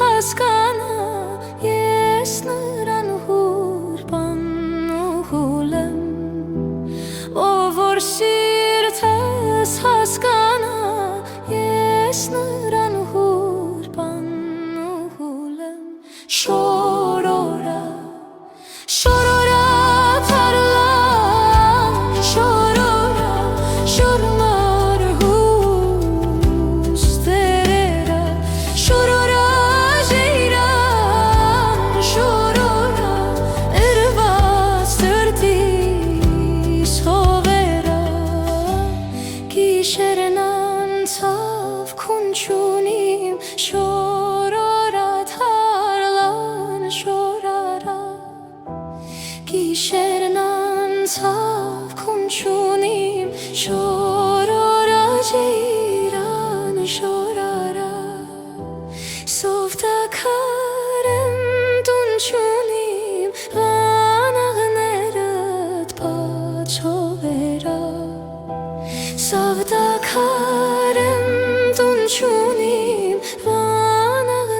հասկանա ես նրան հուրբան ու հուլեմ ով որ սիրտս հասկանա ես նրան հուրբան ու հուլեմ շորորա շորորա թարլան շորորա շորմար հուստերերա շորորա ժիրան շորորա երված տրտիս հովերա գիշերն անցավ քուն չունիմ շորորա թարլան շորարա Գիշերն անցավ քուն չունիմ շորորա ջիրան շորարա Սով տաքարեմ տուն չունիմ վանաղներըդ պաչովերա Սով տաքարեմ տուն չունիմ վանաղներըդ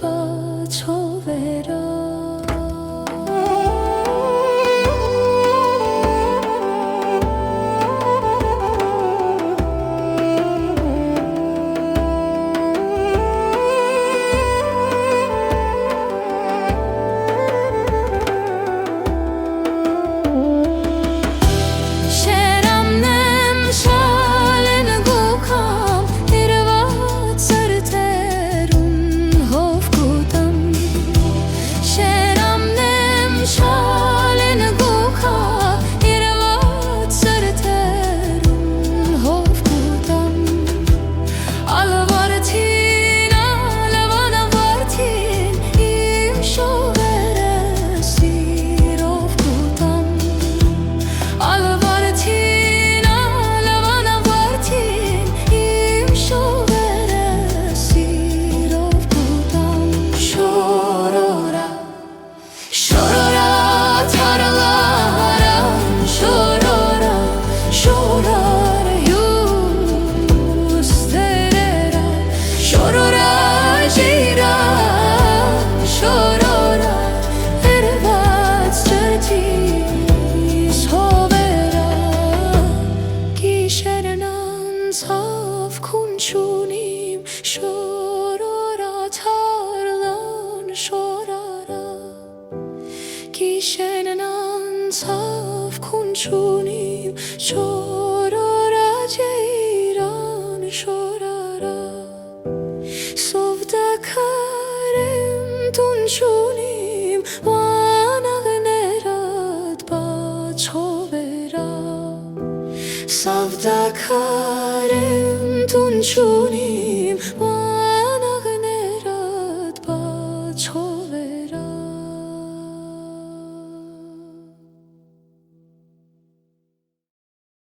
պաչովերա Ցավ քուն չունիմ շորորա թարլան շորարա Գիշերն անցավ քուն չունիմ շորորա ջիրան շորարա Սով տաքարեմ տուն չունիմ վանաղներըդ պաչովերա Սով տաքարեմ տուն չունիմ վանաղներըդ պաչովերա